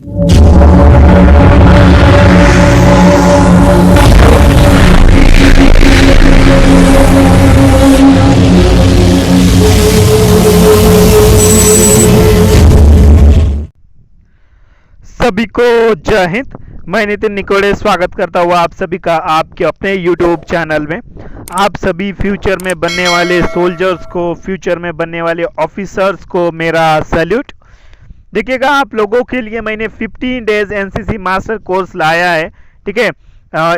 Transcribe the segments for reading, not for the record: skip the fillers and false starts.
सभी को जय हिंद। मैं नितिन निकोड़े स्वागत करता हुआ आप सभी का आपके अपने YouTube चैनल में। आप सभी फ्यूचर में बनने वाले सोल्जर्स को, फ्यूचर में बनने वाले ऑफिसर्स को मेरा सैल्यूट। देखिएगा, आप लोगों के लिए मैंने 15 डेज एनसीसी मास्टर कोर्स लाया है। ठीक है,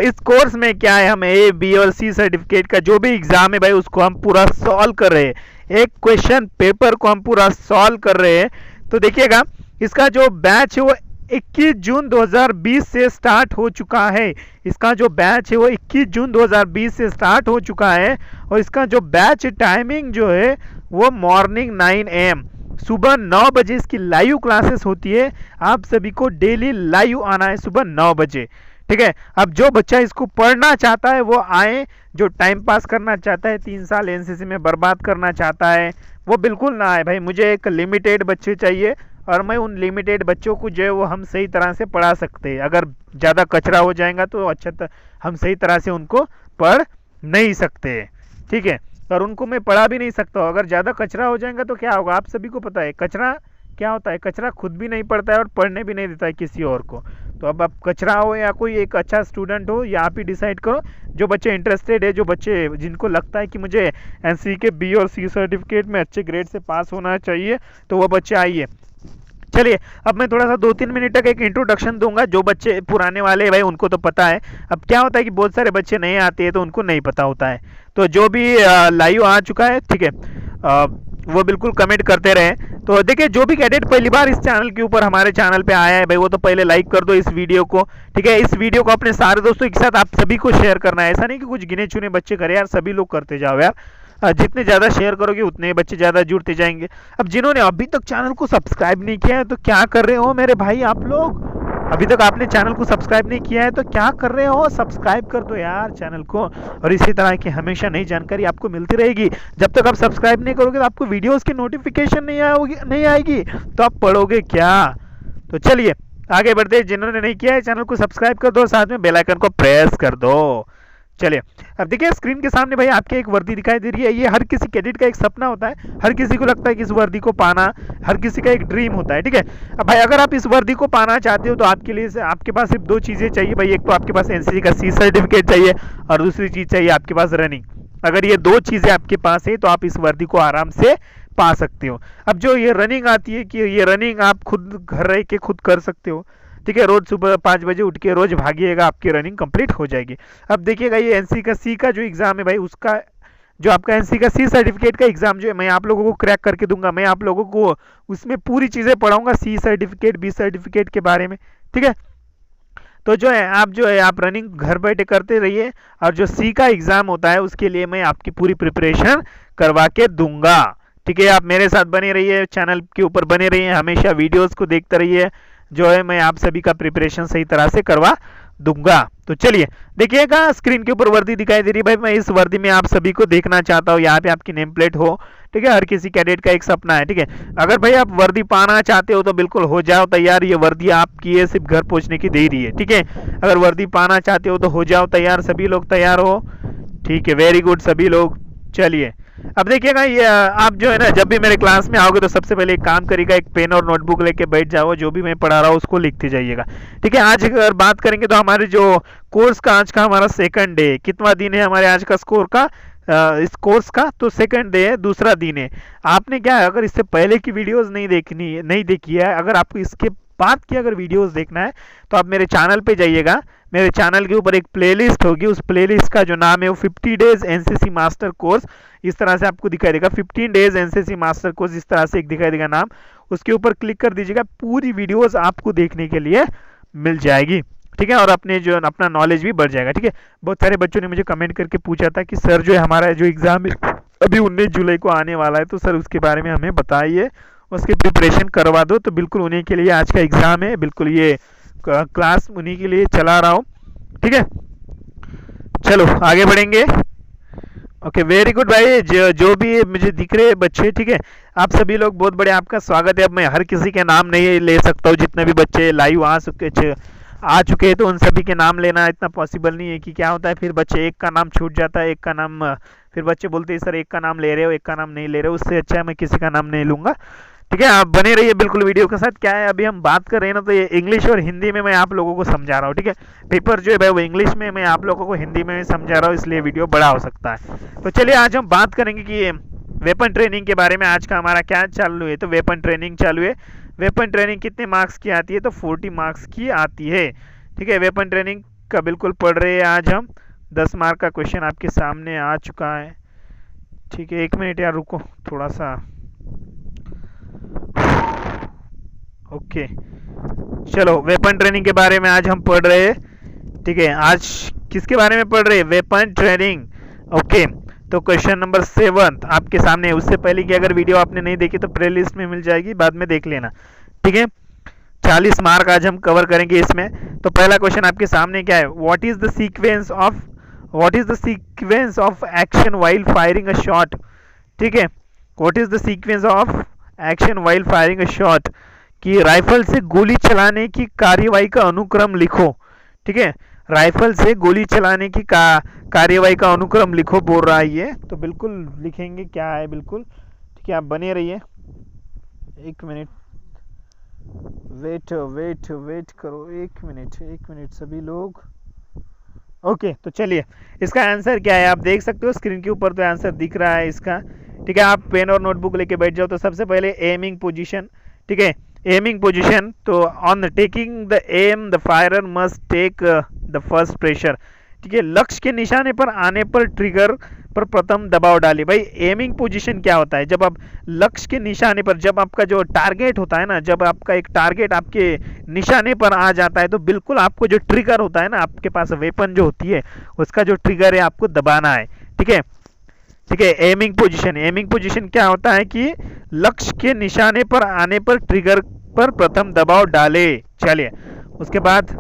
इस कोर्स में क्या है, हम ए, बी और सी सर्टिफिकेट का जो भी एग्जाम है भाई उसको हम पूरा सॉल्व कर रहे हैं। एक क्वेश्चन पेपर को हम पूरा सॉल्व कर रहे हैं। तो देखिएगा, इसका जो बैच है वो 21 जून 2020 से स्टार्ट हो चुका है। इसका जो बैच है वो 21 जून 2020 से स्टार्ट हो चुका है। और इसका जो बैच टाइमिंग जो है वो मॉर्निंग 9 AM, सुबह 9 बजे इसकी लाइव क्लासेस होती है। आप सभी को डेली लाइव आना है सुबह 9 बजे। ठीक है, अब जो बच्चा इसको पढ़ना चाहता है वो आए, जो टाइम पास करना चाहता है, 3 साल एनसीसी में बर्बाद करना चाहता है, वो बिल्कुल ना आए भाई। मुझे एक लिमिटेड बच्चे चाहिए और मैं उन लिमिटेड बच्चों को जो है वो हम सही तरह से पढ़ा सकते हैं। अगर ज़्यादा कचरा हो जाएगा तो अच्छा हम सही तरह से उनको पढ़ नहीं सकते। ठीक है, और उनको मैं पढ़ा भी नहीं सकता हूँ। अगर ज़्यादा कचरा हो जाएगा तो क्या होगा, आप सभी को पता है कचरा क्या होता है। कचरा खुद भी नहीं पढ़ता है और पढ़ने भी नहीं देता है किसी और को। तो अब आप कचरा हो या कोई एक अच्छा स्टूडेंट हो, या आप ही डिसाइड करो। जो बच्चे इंटरेस्टेड है, जो बच्चे जिनको लगता है कि मुझे एनसीसी के बी और सी सर्टिफिकेट में अच्छे ग्रेड से पास होना चाहिए, तो वो बच्चे आइए। चलिए, अब मैं थोड़ा सा 2-3 मिनट तक एक इंट्रोडक्शन दूंगा। जो बच्चे पुराने वाले भाई उनको तो पता है। अब क्या होता है कि बहुत सारे बच्चे नए आते हैं तो उनको नहीं पता होता है। तो जो भी लाइव आ चुका है, ठीक है, वो बिल्कुल कमेंट करते रहे। तो देखिए, जो भी कैडेट पहली बार इस चैनल के ऊपर हमारे चैनल पे आया है भाई, वो तो पहले लाइक कर दो इस वीडियो को। ठीक है, इस वीडियो को अपने सारे दोस्तों के साथ आप सभी को शेयर करना है। ऐसा नहीं कि कुछ गिने चुने बच्चे करें यार, सभी लोग करते जाओ यार। जितने ज़्यादा शेयर करोगे उतने बच्चे ज़्यादा जुड़ते जाएंगे। अब जिन्होंने अभी तक चैनल को सब्सक्राइब नहीं किया है तो क्या कर रहे हो मेरे भाई आप लोग। अभी तक आपने चैनल को सब्सक्राइब नहीं किया है तो क्या कर रहे हो, सब्सक्राइब कर दो यार चैनल को। और इसी तरह की हमेशा नई जानकारी आपको मिलती रहेगी। जब तक आप सब्सक्राइब नहीं करोगे तो आपको वीडियोस की नोटिफिकेशन नहीं आएगी तो आप पढ़ोगे क्या। तो चलिए आगे बढ़ते हैं। जिन्होंने नहीं किया है चैनल को सब्सक्राइब कर दो, साथ में बेल आइकन को प्रेस कर दो। चलिए, अब देखिए स्क्रीन के सामने भाई आपके एक वर्दी दिखाई दे रही है। ये हर किसी कैडेट का एक सपना होता है। हर किसी को लगता है कि इस वर्दी को पाना हर किसी का एक ड्रीम होता है। ठीक है, अब भाई अगर आप इस वर्दी को पाना चाहते हो तो आपके लिए आपके पास सिर्फ 2 चीज़ें चाहिए भाई। एक तो आपके पास एनसीसी का सी सर्टिफिकेट चाहिए और दूसरी चीज़ चाहिए आपके पास रनिंग। अगर ये 2 चीज़ें आपके पास है तो आप इस वर्दी को आराम से पा सकते हो। अब जो ये रनिंग आती है कि ये रनिंग आप खुद घर रह के खुद कर सकते हो। ठीक है, रोज सुबह 5 बजे उठ के रोज भागिएगा, आपकी रनिंग कंप्लीट हो जाएगी। अब देखिएगा, ये एनसी का सी का जो एग्जाम है भाई, उसका जो आपका एनसी का सी सर्टिफिकेट का एग्जाम जो है मैं आप लोगों को क्रैक करके दूंगा। मैं आप लोगों को उसमें पूरी चीज़ें पढ़ाऊंगा, सी सर्टिफिकेट बी सर्टिफिकेट के बारे में। ठीक है, तो जो है आप रनिंग घर बैठे करते रहिए। और जो सी का एग्जाम होता है उसके लिए मैं आपकी पूरी प्रिपरेशन करवा के दूंगा। ठीक है, आप मेरे साथ बने रहिए, चैनल के ऊपर बने रहिए, हमेशा वीडियोस को देखते रहिए। जो है मैं आप सभी का प्रिपरेशन सही तरह से करवा दूंगा। तो चलिए देखिएगा, स्क्रीन के ऊपर वर्दी दिखाई दे रही है भाई। मैं इस वर्दी में आप सभी को देखना चाहता हूँ। यहाँ पे आपकी नेम प्लेट हो। ठीक है, हर किसी कैडेट का एक सपना है। ठीक है, अगर भाई आप वर्दी पाना चाहते हो तो बिल्कुल हो जाओ तैयार। ये वर्दी आपकी है, सिर्फ घर पहुंचने की देरी है। ठीक है, अगर वर्दी पाना चाहते हो तो हो जाओ तैयार। सभी लोग तैयार हो? ठीक है, वेरी गुड सभी लोग। चलिए, अब देखिएगा, ये आप जो है ना, जब भी मेरे क्लास में आओगे तो सबसे पहले एक काम करिएगा, एक पेन और नोटबुक लेके बैठ जाओ। जो भी मैं पढ़ा रहा हूँ उसको लिखते जाइएगा। ठीक है, आज अगर बात करेंगे तो हमारे जो कोर्स का आज का हमारा सेकंड डे, कितना दिन है हमारे आज का स्कोर का, इस कोर्स का तो सेकंड डे है, दूसरा दिन है। आपने क्या है, अगर इससे पहले की वीडियोस नहीं देखी है, अगर आपको इसके बाद की अगर वीडियोस देखना है तो आप मेरे चैनल पे जाइएगा। मेरे चैनल के ऊपर एक प्लेलिस्ट होगी, उस प्लेलिस्ट का जो नाम है वो 50 डेज एनसीसी मास्टर कोर्स, इस तरह से आपको दिखाई देगा। 15 डेज एनसीसी मास्टर कोर्स, इस तरह से एक दिखाई देगा नाम, उसके ऊपर क्लिक कर दीजिएगा। पूरी वीडियोस आपको देखने के लिए मिल जाएगी। ठीक है, और अपने जो अपना नॉलेज भी बढ़ जाएगा। ठीक है, बहुत सारे बच्चों ने मुझे कमेंट करके पूछा था कि सर जो है हमारा जो एग्जाम अभी 19 जुलाई को आने वाला है, तो सर उसके बारे में हमें बताइए, उसकी प्रिपरेशन करवा दो। तो बिल्कुल उन्हीं के लिए आज का एग्जाम है, बिल्कुल ये क्लास उन्हीं के लिए चला रहा हूँ। ठीक है, चलो आगे बढ़ेंगे। ओके, वेरी गुड भाई। जो भी मुझे दिख रहे बच्चे, ठीक है, आप सभी लोग बहुत बड़े आपका स्वागत है। अब मैं हर किसी के नाम नहीं ले सकता हूँ, जितने भी बच्चे लाइव आ चुके हैं तो उन सभी के नाम लेना इतना पॉसिबल नहीं है। कि क्या होता है फिर बच्चे एक का नाम छूट जाता है, एक का नाम फिर बच्चे बोलते हैं सर एक का नाम ले रहे हो एक का नाम नहीं ले रहे हो। उससे अच्छा है मैं किसी का नाम नहीं लूँगा। ठीक है, आप बने रहिए बिल्कुल वीडियो के साथ। क्या है अभी हम बात कर रहे हैं ना, तो ये इंग्लिश और हिंदी में मैं आप लोगों को समझा रहा हूँ। ठीक है, पेपर जो है भाई वो इंग्लिश में, मैं आप लोगों को हिंदी में समझा रहा हूँ, इसलिए वीडियो बड़ा हो सकता है। तो चलिए आज हम बात करेंगे कि वेपन ट्रेनिंग के बारे में। आज का हमारा क्या चालू है, तो वेपन ट्रेनिंग चालू है। वेपन ट्रेनिंग कितने मार्क्स की आती है, तो 40 मार्क्स की आती है। ठीक है, वेपन ट्रेनिंग का बिल्कुल पढ़ रहे हैं आज हम। 10 मार्क का क्वेश्चन आपके सामने आ चुका है। ठीक है, 1 मिनट यार रुको थोड़ा सा। ओके चलो, वेपन ट्रेनिंग के बारे में आज हम पढ़ रहे हैं। ठीक है, आज किसके बारे में पढ़ रहे हैं, वेपन ट्रेनिंग। ओके, तो क्वेश्चन नंबर 7 आपके सामने है। उससे पहले कि अगर वीडियो आपने नहीं देखी तो प्ले लिस्ट में मिल जाएगी, बाद में देख लेना। ठीक है, 40 मार्क आज हम कवर करेंगे इसमें। तो पहला क्वेश्चन आपके सामने क्या है, what is the sequence of action while firing a shot. ठीक है, what is the sequence of action while firing a shot, कि राइफल से गोली चलाने की कार्यवाही का अनुक्रम लिखो। ठीक है, राइफल से गोली चलाने की कार्यवाही का अनुक्रम लिखो बोल रहा है ये, तो बिल्कुल लिखेंगे क्या है बिल्कुल। ठीक है, आप बने रहिए। 1 मिनट वेट करो, 1 मिनट सभी लोग। ओके, तो चलिए इसका आंसर क्या है, आप देख सकते हो स्क्रीन के ऊपर तो आंसर दिख रहा है इसका। ठीक है, आप पेन और नोटबुक लेके बैठ जाओ। तो सबसे पहले एमिंग पोजीशन। ठीक है, एमिंग पोजीशन, तो on taking the aim the firer must take the first pressure. ठीक है, लक्ष्य के निशाने पर आने पर ट्रिगर पर प्रथम दबाव डालिए। भाई एमिंग पोजीशन क्या होता है, जब आप लक्ष्य के निशाने पर, जब आपका जो टारगेट होता है ना, जब आपका एक टारगेट आपके निशाने पर आ जाता है तो बिल्कुल आपको जो ट्रिगर होता है ना, आपके पास वेपन जो होती है उसका जो ट्रिगर है आपको दबाना है। ठीक है, ठीक है, एमिंग पोजीशन क्या होता है कि लक्ष्य के निशाने पर आने पर ट्रिगर पर प्रथम दबाव डाले। चलिए उसके बाद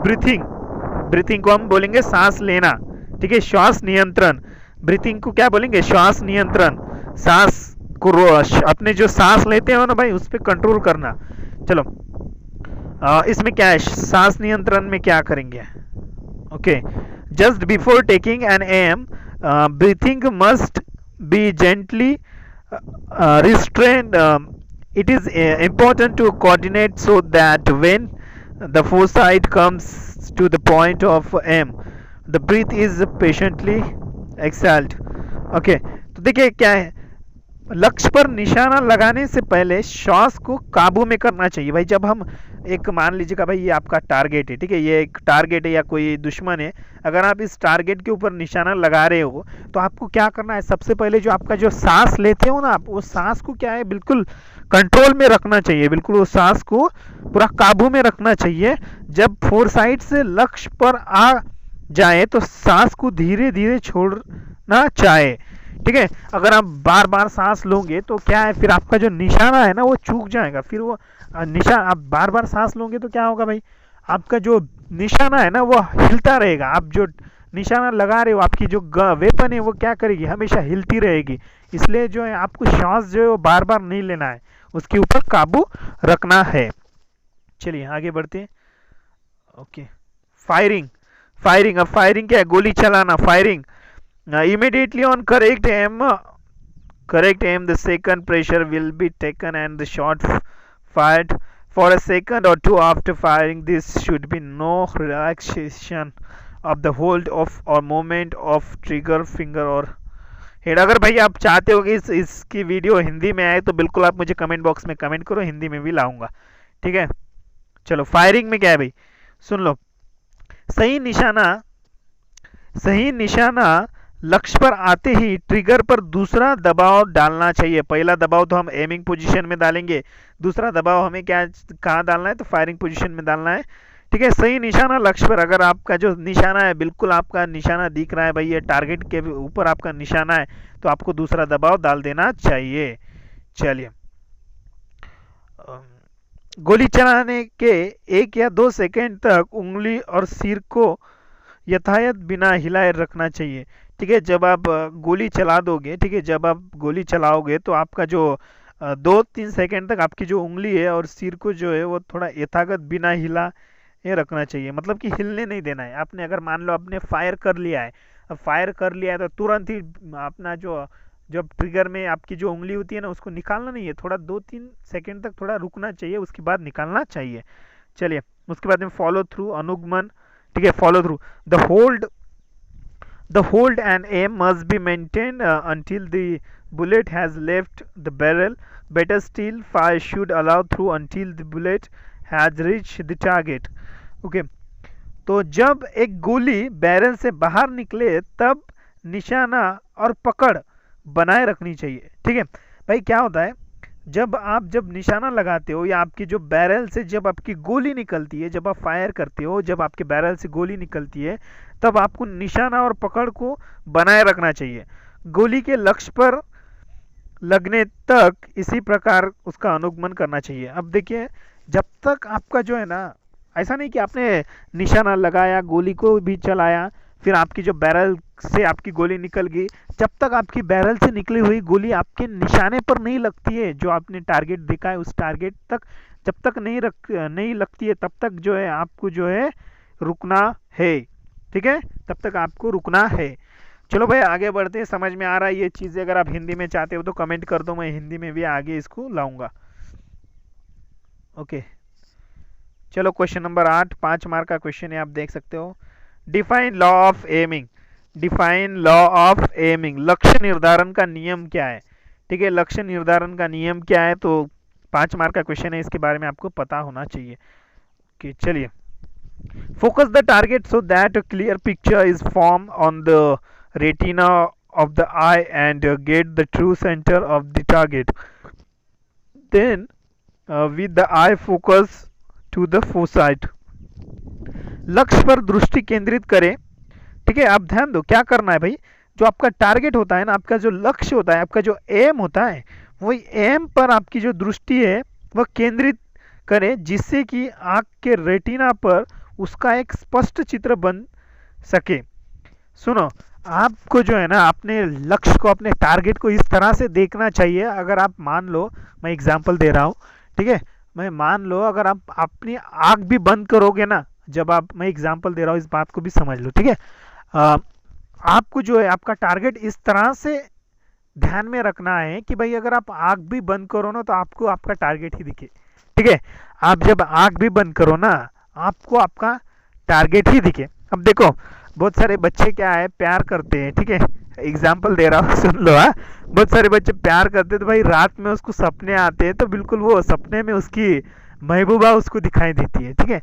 ब्रीथिंग को हम बोलेंगे सांस लेना। ठीक है, श्वास नियंत्रण। ब्रीथिंग को क्या बोलेंगे, श्वास नियंत्रण। सांस को अपने जो सांस लेते हो ना भाई उस पर कंट्रोल करना। चलो इसमें क्या है, सांस नियंत्रण में क्या करेंगे। Okay, just before taking an aim breathing must be gently restrained. It is important to coordinate so that when the foresight comes to the point of aim, the breath is patiently exhaled. Okay, तो देखिए क्या है, लक्ष्य पर निशाना लगाने से पहले श्वास को काबू में करना चाहिए। भाई जब हम एक मान लीजिएगा भाई ये आपका टारगेट है। ठीक है, ये एक टारगेट है या कोई दुश्मन है, अगर आप इस टारगेट के ऊपर निशाना लगा रहे हो तो आपको क्या करना है, सबसे पहले जो आपका जो सांस लेते हो ना आप, वो सांस को क्या है बिल्कुल कंट्रोल में रखना चाहिए। बिल्कुल वो सांस को पूरा काबू में रखना चाहिए। जब फोरसाइट से लक्ष्य पर आ जाए तो सांस को धीरे धीरे छोड़ना चाहे। ठीक है, अगर आप बार बार सांस लोगे तो क्या है, फिर आपका जो निशाना है ना वो चूक जाएगा। फिर वो निशान आप बार बार सांस लोगे तो क्या होगा भाई, आपका जो निशाना है ना वो हिलता रहेगा। आप जो निशाना लगा रहे हो, आपकी जो वेपन है वो क्या करेगी, हमेशा हिलती रहेगी। इसलिए जो है आपको श्वास जो है वो बार बार नहीं लेना है, उसके ऊपर काबू रखना है। चलिए आगे बढ़ते हैं। Okay, firing. अब फायरिंग क्या है, गोली चलाना, firing. Immediately on correct aim the second pressure will be taken and the shot fired for a second or two after firing. This should be no relaxation of the hold of or movement of trigger finger or head. अगर भाई आप चाहते हो कि इसकी video Hindi में आए तो बिल्कुल आप मुझे कमेंट बॉक्स में कमेंट करो, हिंदी में भी लाऊंगा। ठीक है, चलो फायरिंग में क्या है भाई, सुन लो। सही निशाना लक्ष्य पर आते ही ट्रिगर पर दूसरा दबाव डालना चाहिए। पहला दबाव तो हम एमिंग पोजीशन में डालेंगे, दूसरा दबाव हमें क्या कहाँ डालना है, तो फायरिंग पोजीशन में डालना है। ठीक है, सही निशाना लक्ष्य पर, अगर आपका जो निशाना है बिल्कुल आपका निशाना दिख रहा है भाई, ये टारगेट के ऊपर आपका निशाना है, तो आपको दूसरा दबाव डाल देना चाहिए। चलिए, गोली चलाने के 1 या 2 सेकेंड तक उंगली और सिर को यथायथ बिना हिलाए रखना चाहिए। ठीक है, जब आप गोली चला दोगे, ठीक है, जब आप गोली चलाओगे तो आपका जो 2-3 सेकंड तक आपकी जो उंगली है और सिर को जो है वो थोड़ा यथागत बिना हिला ये रखना चाहिए, मतलब कि हिलने नहीं देना है। आपने अगर मान लो आपने फायर कर लिया है, अब फायर कर लिया है तो तुरंत ही अपना जो जब ट्रिगर में आपकी जो उंगली होती है ना उसको निकालना नहीं है, थोड़ा 2-3 सेकंड तक थोड़ा रुकना चाहिए, उसके बाद निकालना चाहिए। चलिए, उसके बाद में फॉलो थ्रू, अनुगमन, ठीक है, follow through. The hold and aim must be maintain until the bullet has left the barrel. Better still, fire should allow through until the bullet has reached the target. Okay okay. तो जब एक गोली barrel से बाहर निकले तब निशाना और पकड़ बनाए रखनी चाहिए, ठीक है भाई। क्या होता है, जब निशाना लगाते हो या आपकी जो बैरल से जब आपकी गोली निकलती है, जब आप फायर करते हो, जब आपके बैरल से गोली निकलती है, तब आपको निशाना और पकड़ को बनाए रखना चाहिए गोली के लक्ष्य पर लगने तक। इसी प्रकार उसका अनुगमन करना चाहिए। अब देखिए, जब तक आपका जो है ना, ऐसा नहीं कि आपने निशाना लगाया, गोली को भी चलाया, फिर आपकी जो बैरल से आपकी गोली निकल गई, जब तक आपकी बैरल से निकली हुई गोली आपके निशाने पर नहीं लगती है, जो आपने टारगेट देखा है उस टारगेट तक जब तक नहीं लगती है, तब तक जो है आपको जो है रुकना है, ठीक है, तब तक आपको रुकना है। चलो भाई आगे बढ़ते हैं। समझ में आ रहा है ये चीज़ें? अगर आप हिंदी में चाहते हो तो कमेंट कर दो, मैं हिंदी में भी आगे इसको लाऊंगा। ओके, चलो क्वेश्चन नंबर 8, 5 मार्क का क्वेश्चन है, आप देख सकते हो। Define law of aiming. Define law of aiming, लक्ष्य निर्धारण का नियम क्या है, ठीक है, लक्ष्य निर्धारण का नियम क्या है। तो 5 मार्क का क्वेश्चन है, इसके बारे में आपको पता होना चाहिए। ओके चलिए, focus the target so that a clear picture is formed on the retina of the eye and get the true center of the target. Then with the eye focus to the foresight. लक्ष्य पर दृष्टि केंद्रित करें, ठीक है। आप ध्यान दो क्या करना है भाई, जो आपका टारगेट होता है ना, आपका जो लक्ष्य होता है, आपका जो एम होता है, वही एम पर आपकी जो दृष्टि है वह केंद्रित करें, जिससे कि आँख के रेटिना पर उसका एक स्पष्ट चित्र बन सके। सुनो, आपको जो है ना अपने लक्ष्य को, अपने टारगेट को इस तरह से देखना चाहिए। अगर आप मान लो, मैं एग्जांपल दे रहा हूँ, ठीक है, मैं मान लो अगर आप अपनी आँख भी बंद करोगे ना, जब आप, मैं एग्जांपल दे रहा हूँ, इस बात को भी समझ लो, ठीक है। आपको जो है आपका टारगेट इस तरह से ध्यान में रखना है कि भाई अगर आप आँख भी बंद करो ना तो आपको आपका टारगेट ही दिखे, ठीक है। आप जब आँख भी बंद करो ना, आपको आपका टारगेट ही दिखे। अब देखो, बहुत सारे बच्चे क्या है, प्यार करते हैं, ठीक है, एग्जाम्पल दे रहा हूँ सुन लो। हाँ, बहुत सारे बच्चे प्यार करते हैं तो भाई रात में उसको सपने आते हैं, तो बिल्कुल वो सपने में उसकी महबूबा उसको दिखाई देती है, ठीक है,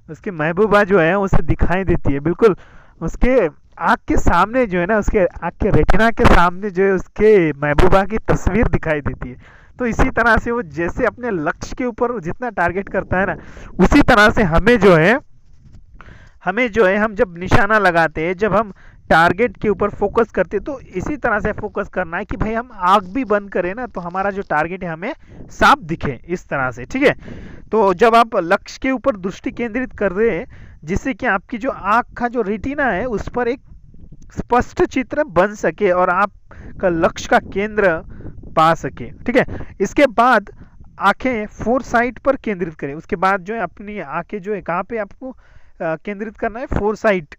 उसकी महबूबा जो है उसे दिखाई देती है, बिल्कुल उसके आँख के सामने जो है ना, उसके आँख के रेटिना के सामने जो है उसके महबूबा की तस्वीर दिखाई देती है। तो इसी तरह से वो जैसे अपने लक्ष्य के ऊपर जितना टारगेट करता है ना, उसी तरह से हमें जो है हम जब निशाना लगाते हैं, जब हम टारगेट के ऊपर फोकस करते हैं, तो इसी तरह से फोकस करना है कि भाई हम आँख भी बंद करें ना तो हमारा जो टारगेट है हमें साफ दिखे, इस तरह से, ठीक है। तो जब आप लक्ष्य के ऊपर दृष्टि केंद्रित कर रहे हैं, जिससे कि आपकी जो आँख का जो रेटिना है उस पर एक स्पष्ट चित्र बन सके और आपका लक्ष्य का केंद्र पा सके, ठीक है। इसके बाद आंखें फोरसाइट पर केंद्रित करें। उसके बाद जो है अपनी आंखें जो है कहाँ पे आपको केंद्रित करना है, फोरसाइट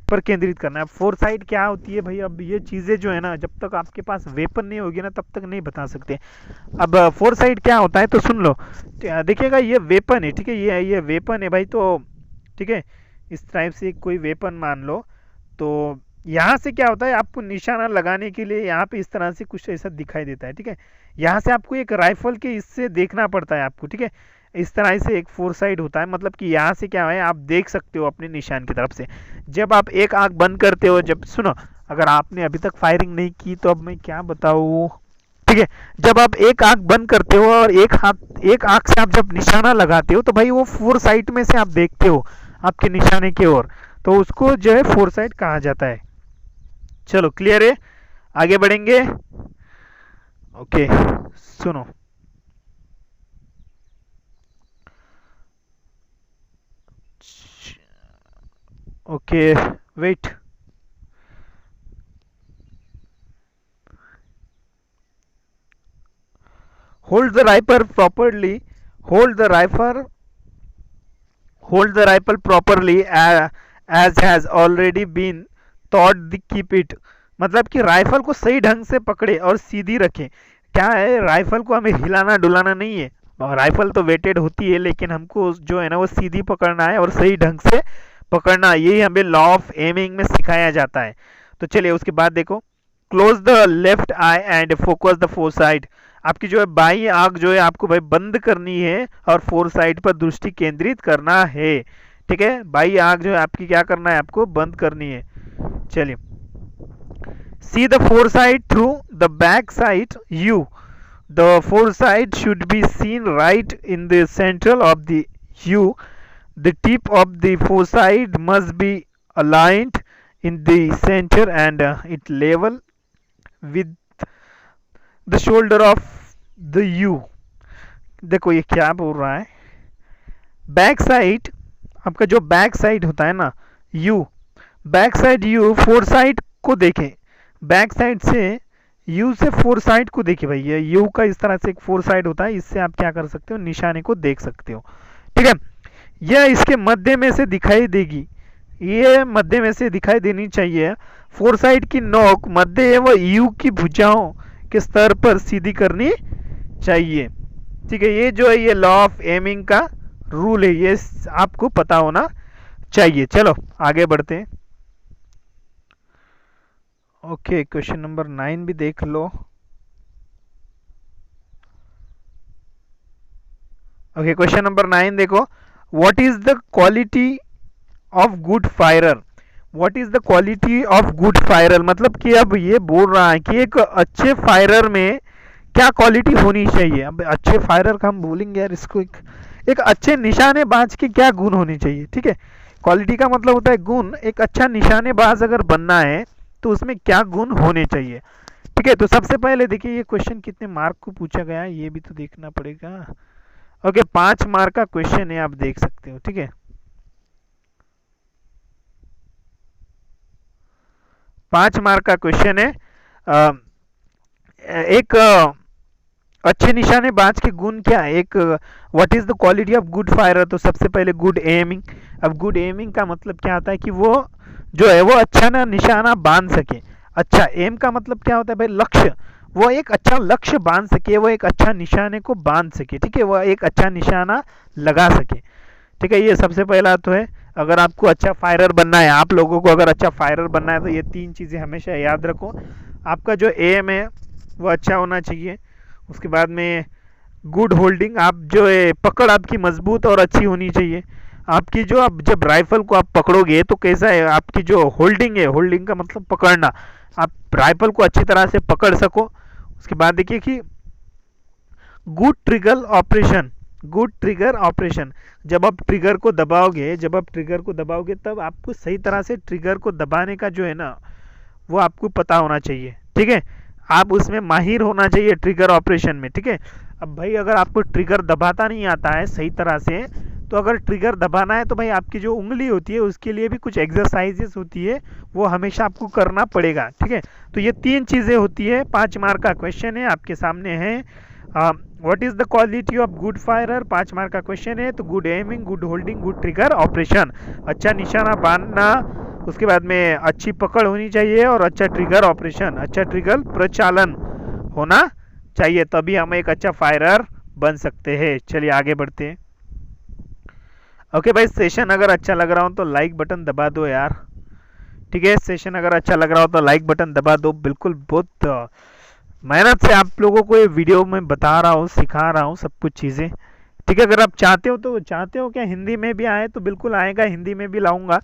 पर केंद्रित करना है। फोरसाइट क्या होती है भाई, अब ये चीज़ें जो है ना, जब तक आपके पास वेपन नहीं होगी ना तब तक नहीं बता सकते। अब फोरसाइट क्या होता है तो सुन लो, देखिएगा ये वेपन है, ठीक है, ये वेपन है भाई, तो ठीक है, इस टाइप से कोई वेपन मान लो। तो यहाँ से क्या होता है, आपको निशाना लगाने के लिए यहाँ पे इस तरह से कुछ ऐसा दिखाई देता है, ठीक है। यहाँ से आपको एक राइफल के इससे देखना पड़ता है आपको, ठीक है, इस तरह से एक फोरसाइट होता है, मतलब कि यहाँ से क्या है आप देख सकते हो अपने निशान की तरफ से। जब आप एक आंख बंद करते हो, जब सुनो, अगर आपने अभी तक फायरिंग नहीं की तो अब मैं क्या बताऊँ, ठीक है, जब आप एक आंख बंद करते हो और एक आंख से आप जब निशाना लगाते हो तो भाई वो फोरसाइट में से आप देखते हो आपके निशाने की ओर, तो उसको जो है फोरसाइट कहा जाता है। चलो क्लियर है, आगे बढ़ेंगे। ओके सुनो, okay wait, Hold the rifle properly. Hold the rifle. Hold the rifle properly as has already been taught the keep it. मतलब कि राइफल को सही ढंग से पकड़े और सीधी रखें. क्या है, राइफल को हमें हिलाना डुलाना नहीं है. राइफल तो वेटेड होती है, लेकिन हमको जो है ना वो सीधी पकड़ना है और सही ढंग से पकड़ना. यही हमें लॉ ऑफ एमिंग में सिखाया जाता है. तो चलिए उसके बाद देखो. Close the left I and focus the four side. आपकी जो है बाई आंख जो है आपको भाई बंद करनी है और फोर साइड पर दृष्टि केंद्रित करना है. ठीक है, बाई आंख जो है आपकी क्या करना है, आपको बंद करनी है. चलिए. See the four side through the back side you. The four side should be seen right in the central of the you. The tip of the four side must be aligned in the center and it level with the shoulder of the U. देखो ये क्या बोल रहा है. Back side, आपका जो back side होता है ना U, back side U four side को देखें. बैक साइड से U से फोर साइड को देखिए भाई. ये U का इस तरह से एक फोर साइड होता है. इससे आप क्या कर सकते हो, निशाने को देख सकते हो. ठीक है, यह इसके मध्य में से दिखाई देगी. ये मध्य में से दिखाई देनी चाहिए. फोर साइड की नोक मध्य एवं यू की भुजाओं के स्तर पर सीधी करनी चाहिए. ठीक है, ये जो है ये लॉ ऑफ एमिंग का रूल है, ये आपको पता होना चाहिए. चलो आगे बढ़ते हैं. ओके, क्वेश्चन नंबर 9 भी देख लो. ओके, क्वेश्चन नंबर 9 देखो. What is the quality of good firer. What is the quality of good firer, मतलब कि अब ये बोल रहा है कि एक अच्छे फायरर में क्या क्वालिटी होनी चाहिए. अब अच्छे फायरर का हम बोलेंगे यार इसको, एक अच्छे निशानेबाज के क्या गुण होने चाहिए. ठीक है, क्वालिटी का मतलब होता है गुण. एक अच्छा निशानेबाज अगर बनना है तो उसमें क्या गुण होने चाहिए. ठीक है, तो सबसे पहले देखिए ये क्वेश्चन कितने मार्क को पूछा गया है ये भी तो देखना पड़ेगा. ओके, 5 मार्क का क्वेश्चन है, आप देख सकते हो. ठीक है, 5 मार्क का क्वेश्चन है. एक अच्छे निशानेबाज के गुण क्या है. एक what is the quality of good firer, तो सबसे पहले गुड एमिंग. अब गुड एमिंग का मतलब क्या होता है कि वो जो है वो अच्छा ना निशाना बांध सके. अच्छा, एम का मतलब क्या होता है भाई, लक्ष्य. वो एक अच्छा लक्ष्य बांध सके, वो एक अच्छा निशाने को बांध सके. ठीक है, वो एक अच्छा निशाना लगा सके. ठीक है, ये सबसे पहला तो है. अगर आपको अच्छा फायरर बनना है, आप लोगों को अगर अच्छा फायरर बनना है तो ये 3 चीज़ें हमेशा याद रखो. आपका जो एम है वो अच्छा होना चाहिए. उसके बाद में गुड होल्डिंग, आप जो है पकड़ आपकी मजबूत और अच्छी होनी चाहिए. आपकी जो आप जब राइफल को आप पकड़ोगे तो कैसा है, आपकी जो होल्डिंग है, होल्डिंग का मतलब पकड़ना, आप राइफल को अच्छी तरह से पकड़ सको. उसके बाद देखिए कि good trigger operation. Good trigger operation, जब आप ट्रिगर को दबाओगे तब आपको सही तरह से ट्रिगर को दबाने का जो है ना वो आपको पता होना चाहिए. ठीक है, आप उसमें माहिर होना चाहिए ट्रिगर ऑपरेशन में. ठीक है, अब भाई अगर आपको ट्रिगर दबाता नहीं आता है सही तरह से, तो अगर ट्रिगर दबाना है तो भाई आपकी जो उंगली होती है उसके लिए भी कुछ एक्सरसाइजेस होती है, वो हमेशा आपको करना पड़ेगा. ठीक है, तो ये 3 चीज़ें होती है. 5 मार्क का क्वेश्चन है, आपके सामने है. What is the quality of good firer, 5 mark का क्वेश्चन है. तो good aiming, good holding, good trigger operation, अच्छा निशाना बांधना, उसके बाद में अच्छी पकड़ होनी चाहिए और अच्छा ट्रिगर ऑपरेशन, अच्छा ट्रिगर प्रचालन होना चाहिए, तभी हम एक अच्छा फायरर बन सकते हैं. चलिए आगे बढ़ते हैं. ओके भाई, सेशन अगर अच्छा लग रहा हो तो लाइक बटन दबा दो यार. ठीक है, सेशन अगर अच्छा लग रहा हो तो लाइक बटन दबा दो. बिल्कुल बहुत मेहनत से आप लोगों को ये वीडियो में बता रहा हूँ, सिखा रहा हूँ सब कुछ चीज़ें. ठीक है, अगर आप चाहते हो क्या हिंदी में भी आए तो बिल्कुल आएगा, हिंदी में भी लाऊंगा,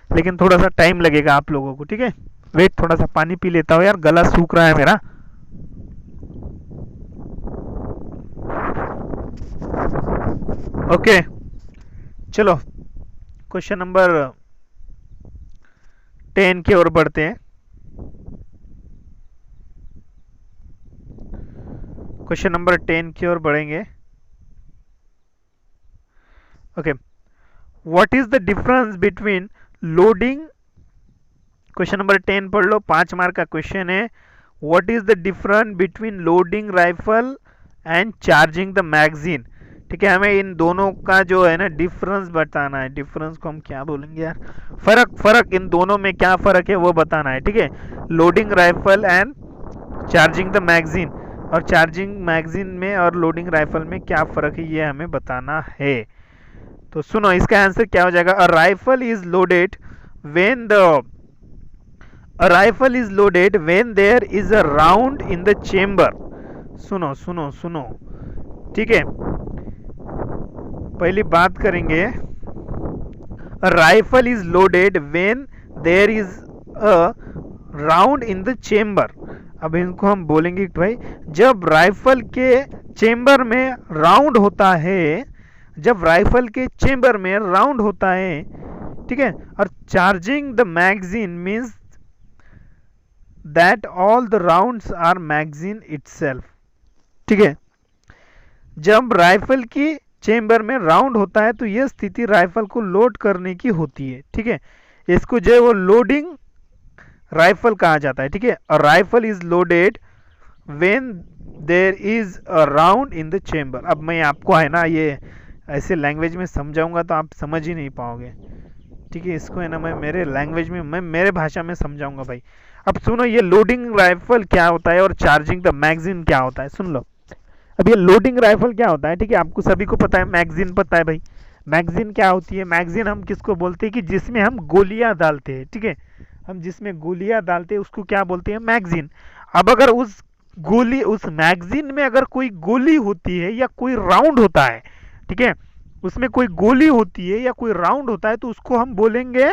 लेकिन थोड़ा सा टाइम लगेगा आप लोगों को. ठीक है, वेट, थोड़ा सा पानी पी लेता हूँ यार, गला सूख रहा है मेरा. ओके, चलो क्वेश्चन नंबर 10 की ओर बढ़ते हैं. क्वेश्चन नंबर 10 की ओर बढ़ेंगे. Okay, what is the difference between loading. Question number 10 पढ़ लो, 5 मार्क का क्वेश्चन है. What is the difference between loading rifle and charging the magazine. ठीक है, हमें इन दोनों का जो है ना डिफरेंस बताना है। डिफरेंस को हम क्या बोलेंगे यार, फर्क, फर्क इन दोनों में क्या फर्क है वो बताना है। ठीक है, loading rifle and charging the magazine, और चार्जिंग मैगजीन में और लोडिंग राइफल में क्या फर्क है ये हमें बताना है। तो सुनो, इसका आंसर क्या हो जाएगा, अ rifle is loaded when the A rifle is loaded when there is a round in the chamber। सुनो सुनो सुनो, ठीक है, पहली बात करेंगे। A rifle is loaded when there is a round in the chamber। अब इनको हम बोलेंगे कि भाई जब राइफल के चेंबर में राउंड होता है, जब राइफल के चेंबर में राउंड होता है, ठीक है, और charging the magazine means that all the rounds are magazine itself. ठीक है, जब राइफल की चेंबर में राउंड होता है तो यह स्थिति राइफल को लोड करने की होती है। ठीक है, इसको जो है वो लोडिंग राइफल कहा जाता है। ठीक है, और rifle is loaded when there is a round in the chamber. अब मैं आपको है ना ये ऐसे लैंग्वेज में समझाऊंगा तो आप समझ ही नहीं पाओगे। ठीक है, इसको है ना मैं मेरे लैंग्वेज में, मैं मेरे भाषा में समझाऊंगा भाई। अब सुनो, ये लोडिंग राइफल क्या होता है और चार्जिंग द मैगजीन क्या होता है, सुन लो। अब ये लोडिंग राइफल क्या होता है, ठीक है, आपको सभी को पता है। मैगजीन पता है भाई, मैगजीन क्या होती है। मैगजीन हम किसको बोलते हैं कि जिसमें हम गोलियां डालते हैं। ठीक है, हम जिसमें गोलियां डालते हैं उसको क्या बोलते हैं, मैगजीन। अब अगर उस गोली, उस मैगजीन में अगर कोई गोली होती है या कोई राउंड होता है, ठीक है, उसमें कोई गोली होती है या कोई राउंड होता है तो उसको हम बोलेंगे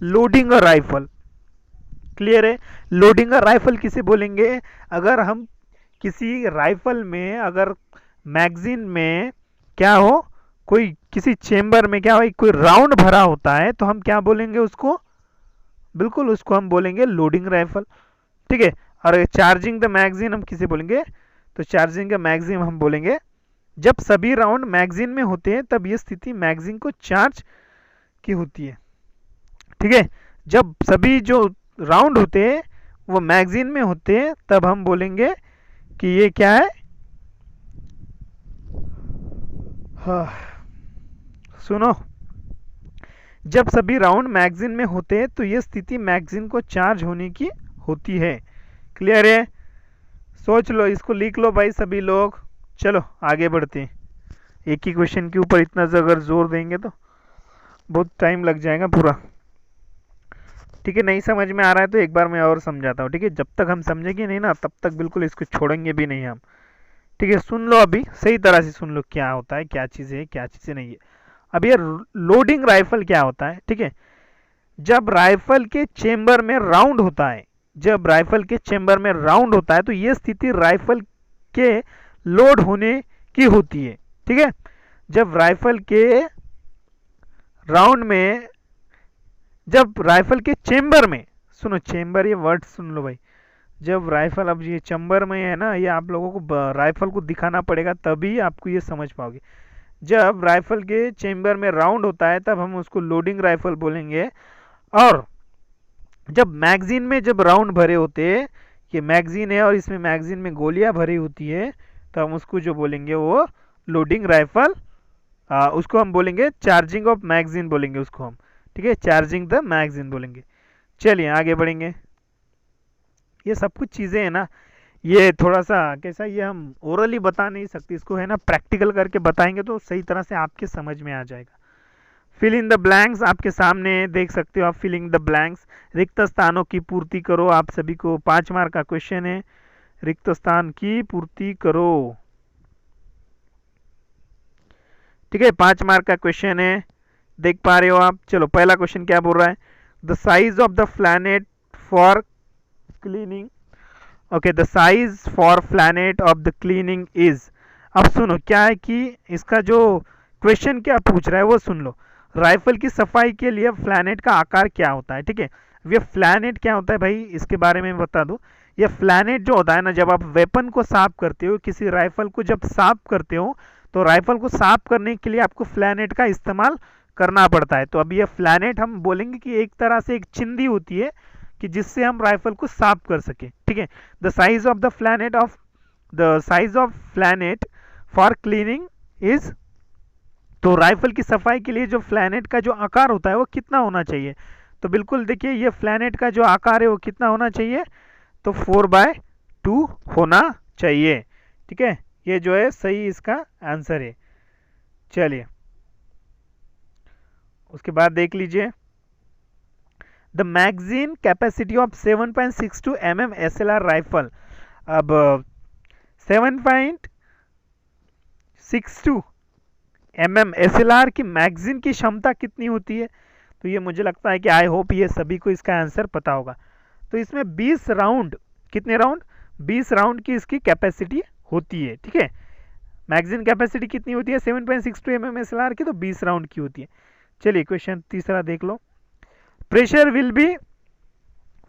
लोडिंग राइफल। क्लियर है, लोडिंग राइफल किसे बोलेंगे, अगर हम किसी राइफल में अगर मैगजीन में क्या हो, कोई किसी चेंबर में क्या हो, कोई राउंड भरा होता है तो हम क्या बोलेंगे उसको, बिल्कुल उसको हम बोलेंगे लोडिंग राइफल। ठीक है, और चार्जिंग द मैगजीन हम किसे बोलेंगे, तो चार्जिंग द मैगजीन हम बोलेंगे जब सभी राउंड मैगजीन में होते हैं तब ये स्थिति मैगजीन को चार्ज की होती है। ठीक है, जब सभी जो राउंड होते हैं वो मैगजीन में होते हैं तब हम बोलेंगे कि ये क्या है, हाँ सुनो, जब सभी राउंड मैगजीन में होते हैं तो ये स्थिति मैगजीन को चार्ज होने की होती है। क्लियर है, सोच लो, इसको लिख लो भाई सभी लोग। चलो आगे बढ़ते हैं, एक ही क्वेश्चन के ऊपर इतना अगर जोर देंगे तो बहुत टाइम लग जाएगा पूरा। ठीक है, नहीं समझ में आ रहा है तो एक बार मैं और समझाता हूँ। ठीक है, जब तक हम समझेंगे नहीं ना तब तक बिल्कुल इसको छोड़ेंगे भी नहीं हम। ठीक है, सुन लो, अभी सही तरह से सुन लो क्या होता है, क्या चीज़ है, क्या चीज़ें नहीं है। अब ये लोडिंग राइफल क्या होता है, ठीक है, जब राइफल के चेंबर में राउंड होता है, जब राइफल के चेंबर में राउंड होता है तो ये स्थिति राइफल के लोड होने की होती है। ठीक है, जब राइफल के राउंड में, जब राइफल के चेंबर में, सुनो चेंबर ये वर्ड सुन लो भाई, जब राइफल, अब ये चेंबर में है ना, ये आप लोगों को राइफल को दिखाना पड़ेगा तभी आपको ये समझ पाओगे। जब राइफल के चेंबर में राउंड होता है तब हम उसको लोडिंग राइफल बोलेंगे, और जब मैगजीन में जब राउंड भरे होते हैं, ये मैगजीन है और इसमें मैगजीन में गोलियां भरी होती है तो हम उसको जो बोलेंगे वो लोडिंग राइफल, उसको हम बोलेंगे चार्जिंग ऑफ मैगजीन बोलेंगे उसको हम। ठीक है, चार्जिंग द मैगजीन बोलेंगे। चलिए आगे बढ़ेंगे। ये सब कुछ चीज़ें हैं ना, ये थोड़ा सा कैसा, ये हम ओरली बता नहीं सकते, इसको है ना प्रैक्टिकल करके बताएंगे तो सही तरह से आपके समझ में आ जाएगा। फिल इन द ब्लैंक्स आपके सामने देख सकते हो आप, फिलिंग द ब्लैंक्स, रिक्त स्थानों की पूर्ति करो। आप सभी को 5 मार्क का क्वेश्चन है, रिक्त स्थान की पूर्ति करो। ठीक है, 5 मार्क का क्वेश्चन है, देख पा रहे हो आप। चलो पहला क्वेश्चन क्या बोल रहा है, the size of the planet for cleaning, okay, the size for planet of the cleaning is. अब सुनो क्या है कि इसका जो क्वेश्चन क्या पूछ रहा है वो सुन लो। राइफल की सफाई के लिए प्लैनेट का आकार क्या होता है। ठीक है, ये प्लैनेट क्या होता है भाई, इसके बारे में बता दो। ये प्लैनेट जो होता है ना, जब आप वेपन को साफ करते हो, किसी राइफल को जब साफ करते हो तो राइफल को साफ करने के लिए आपको प्लैनेट का इस्तेमाल करना पड़ता है। तो अब ये प्लैनेट हम बोलेंगे कि एक तरह से एक चिंदी होती है कि जिससे हम राइफल को साफ कर सके। ठीक है, the size of the planet of, the size of planet for cleaning is, तो राइफल की सफाई के लिए जो फ्लैनेट का जो आकार होता है वो कितना होना चाहिए? तो बिल्कुल देखिए ये फ्लैनेट का जो आकार है वो कितना होना चाहिए? तो 4/2 होना चाहिए। ठीक है, ये जो है सही इसका आंसर है। चलिए उसके बाद देख लीजिए, the magazine capacity of 7.62 mm SLR rifle. अब 7.62 mm SLR की मैगजीन की क्षमता कितनी होती है? तो ये मुझे लगता है कि आई होप ये सभी को इसका आंसर पता होगा। तो इसमें 20 राउंड, कितने राउंड? 20 राउंड की इसकी कैपेसिटी होती है। ठीक है, मैगजीन कैपेसिटी कितनी होती है 7.62 mm SLR की? तो 20 राउंड की होती है। चलिए क्वेश्चन तीसरा देख लो, pressure will be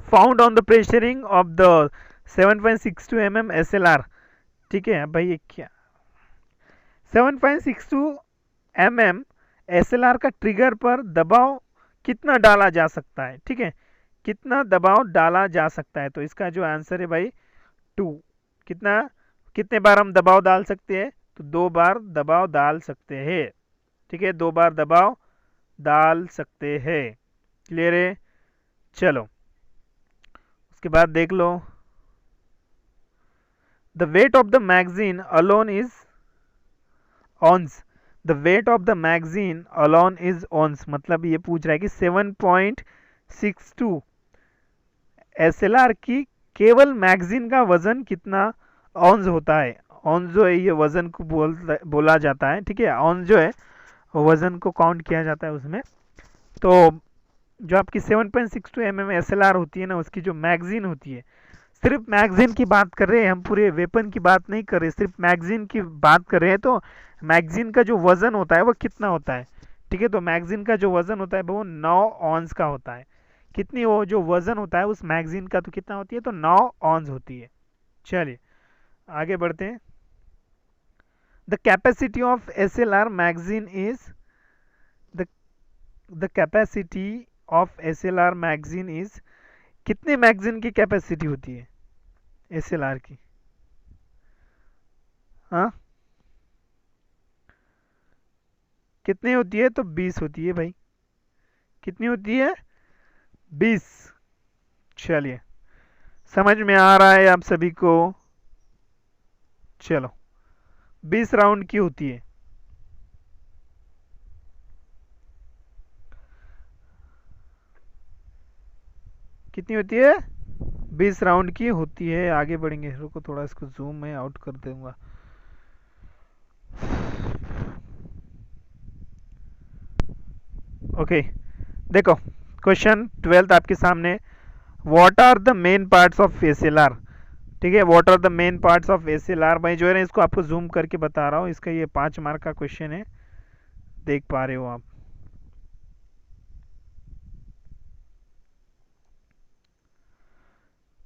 found on the pressuring of the 7.62 mm SLR। ठीक है भाई, ये क्या 7.62 mm SLR का ट्रिगर पर दबाव कितना डाला जा सकता है? ठीक है, कितना दबाव डाला जा सकता है? तो इसका जो आंसर है भाई 2। कितना, कितने बार हम दबाव डाल सकते हैं? तो 2 बार दबाव डाल सकते हैं। ठीक है, 2 बार दबाव डाल सकते हैं। क्लियर है? चलो उसके बाद देख लो, the weight of the magazine alone is ounce. The weight of the magazine alone is ounce, मतलब ये पूछ रहा है कि 7.62 SLR की केवल मैगजीन का वजन कितना ऑन्स होता है? ऑन्स जो है ये वजन को बोला जाता है। ठीक है, ऑन्स जो है वजन को काउंट किया जाता है उसमें। तो जो आपकी 7.62 mm SLR होती है ना, उसकी जो मैगजीन होती है, सिर्फ मैगजीन की बात कर रहे हैं हम, पूरे वेपन की बात नहीं कर रहे, सिर्फ मैगजीन की बात कर रहे हैं। तो मैगजीन का जो वजन होता है वो कितना होता है? ठीक है, तो मैगजीन का जो वजन होता है वो 9 ऑन्स का होता है। कितनी वो जो वजन होता है उस मैगजीन का, तो कितना होती है? तो 9 ऑन्स होती है। चलिए आगे बढ़ते हैं, the capacity of SLR magazine is, the capacity of SLR magazine is, कितने मैगजीन की कैपेसिटी होती है SLR की? हाँ, कितनी होती है? तो 20 होती है भाई। कितनी होती है? 20। चलिए समझ में आ रहा है आप सभी को? चलो 20 राउंड की होती है। कितनी होती है? 20 राउंड की होती है। आगे बढ़ेंगे, रुको थोड़ा इसको जूम में आउट कर दूंगा। ओके देखो, क्वेश्चन 12 आपके सामने, what are the main parts of SLR। ठीक है, what are the main parts of SLR। भाई जो है ना, इसको आपको जूम करके बता रहा हूँ, इसका ये 5 मार्क का क्वेश्चन है, देख पा रहे हो आप।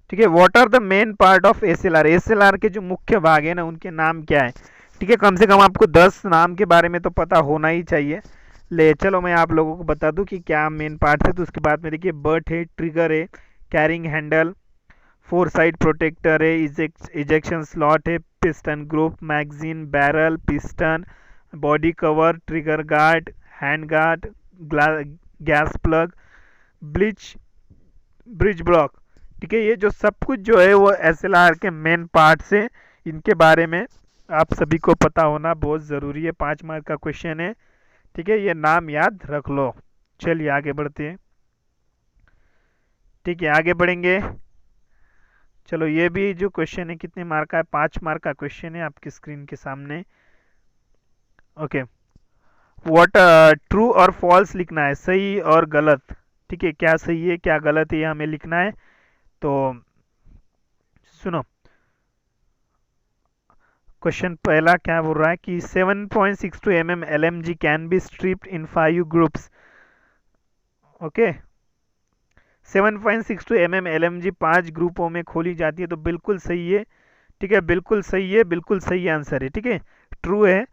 ठीक है, what are the main part of SLR। SLR के जो मुख्य भाग है ना, उनके नाम क्या है? ठीक है, कम से कम आपको 10 नाम के बारे में तो पता होना ही चाहिए। ले चलो मैं आप लोगों को बता दूं कि क्या मेन पार्ट है। तो उसके बाद में देखिए, बट है, ट्रिगर है, कैरिंग हैंडल, 4 साइड प्रोटेक्टर है, इजेक्शन स्लॉट है, piston group, magazine barrel, piston, body cover, trigger guard, hand guard, gas plug, bridge block. ठीक है, ये जो सब कुछ जो है वो SLR के मेन पार्ट्स है। इनके बारे में आप सभी को पता होना बहुत ज़रूरी है, 5 मार्क का क्वेश्चन है। ठीक है, ये नाम याद रख लो। चलिए आगे बढ़ते हैं। ठीक है, आगे बढ़ेंगे। चलो ये भी जो क्वेश्चन है कितने मार्क का है? 5 मार्क का क्वेश्चन है आपकी स्क्रीन के सामने। ओके, व्हाट ट्रू और फॉल्स लिखना है, सही और गलत। ठीक है, क्या सही है क्या गलत है ये हमें लिखना है। तो सुनो, क्वेश्चन पहला क्या बोल रहा है कि 7.62 mm LMG can be stripped in 5 groups. Okay, 7.62 mm LMG 5 ग्रुपों में खोली जाती है। तो बिल्कुल सही है। ठीक है, बिल्कुल सही है, बिल्कुल सही आंसर है। ठीक है, ट्रू है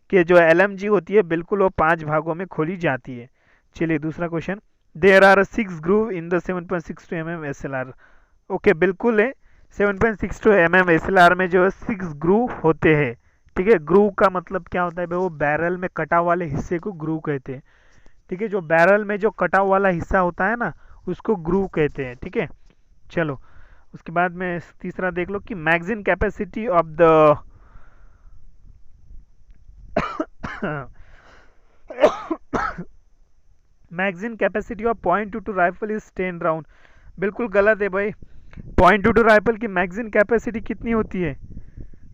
कि जो LMG होती है बिल्कुल वो 5 भागों में खोली जाती है। चलिए दूसरा question, there are 6 groove in the 7.62 mm SLR। Okay बिल्कुल है, 7.62 mm SLR में जो 6 ग्रूव होते हैं। ठीक है। ग्रूव का मतलब क्या होता है भाई, वो बैरल में कटा वाले हिस्से को ग्रूव कहते हैं। ठीक है, जो बैरल में जो कटा वाला हिस्सा होता है ना, उसको ग्रूव कहते हैं। ठीक है, चलो उसके बाद में तीसरा देख लो कि magazine capacity of the magazine capacity of .22 rifle is 10 round. बिल्कुल गलत है भाई। .22 राइफल की मैगजीन कैपेसिटी कितनी होती है?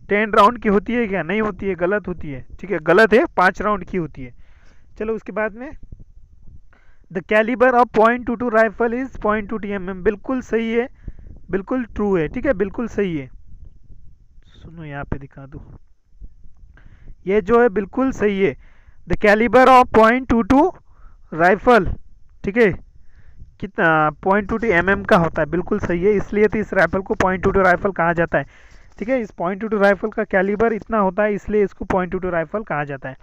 10 राउंड की होती है क्या? नहीं होती है, गलत होती है। ठीक है, गलत है, 5 राउंड की होती है। चलो उसके बाद में the calibre of .22 rifle is .20 mm। बिल्कुल सही है, बिल्कुल ट्रू है। ठीक है, बिल्कुल सही है। सुनो यहाँ पे दिखा दूँ, ये जो है बिल्कुल सही है। द कैलिबर ऑफ .22 राइफल, ठीक है, कितना .22 mm का होता है। बिल्कुल सही है, इसलिए तो इस राइफल को .22 राइफल कहा जाता है। ठीक है, इस .22 राइफल का कैलिबर इतना होता है, इसलिए इसको .22 राइफल कहा जाता है।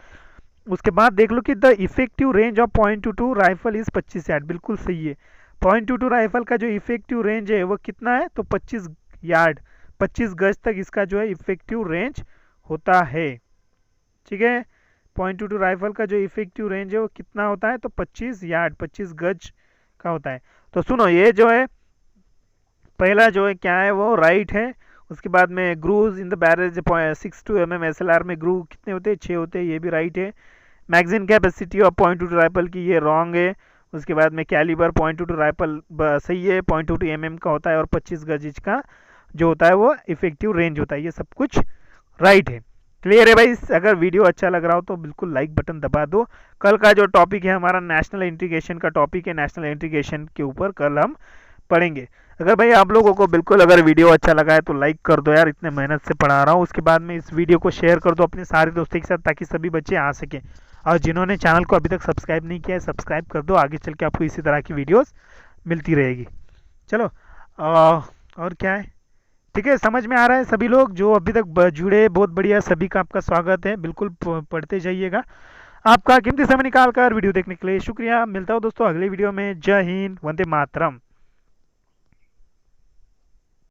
उसके बाद देख लो कि the effective range of .22 rifle is 25 yard. बिल्कुल सही है। .22 राइफल का जो इफेक्टिव रेंज है वो कितना है? तो 25 यार्ड, 25 गज तक इसका जो है इफेक्टिव रेंज होता है। ठीक है, .22 राइफल का जो इफेक्टिव रेंज है वो कितना होता है? तो 25 यार्ड, 25 गज का होता है। तो सुनो, ये जो है पहला जो है क्या है, वो राइट है। उसके बाद में grooves in the barrel 6.2 mm SLR में ग्रूव कितने होते हैं? 6 होते हैं, ये भी राइट है। मैगजीन कैपेसिटी ऑफ .22 राइफल की ये रॉन्ग है। उसके बाद में कैलिबर .22 राइफल सही है, .22 mm का होता है और 25 गज का जो होता है वो इफेक्टिव रेंज होता है। ये सब कुछ राइट है। क्लियर है भाई? अगर वीडियो अच्छा लग रहा हो तो बिल्कुल लाइक बटन दबा दो। कल का जो टॉपिक है हमारा नेशनल इंटीग्रेशन का टॉपिक है, नेशनल इंटीग्रेशन के ऊपर कल हम पढ़ेंगे। अगर भाई आप लोगों को बिल्कुल अगर वीडियो अच्छा लगा है तो लाइक कर दो यार, इतने मेहनत से पढ़ा रहा हूँ। उसके बाद में इस वीडियो को शेयर कर दो अपने सारे दोस्तों के साथ, ताकि सभी बच्चे आ सकें। और जिन्होंने चैनल को अभी तक सब्सक्राइब नहीं किया है, सब्सक्राइब कर दो। आगे चल के आपको इसी तरह की वीडियोस मिलती रहेगी। चलो और क्या है? ठीक है, समझ में आ रहा है? सभी लोग जो अभी तक जुड़े, बहुत बढ़िया, सभी का आपका स्वागत है। बिल्कुल पढ़ते जाइएगा। आपका कीमती समय निकाल कर वीडियो देखने के लिए शुक्रिया। मिलता हूँ दोस्तों अगले वीडियो में। जय हिंद, वंदे मातरम।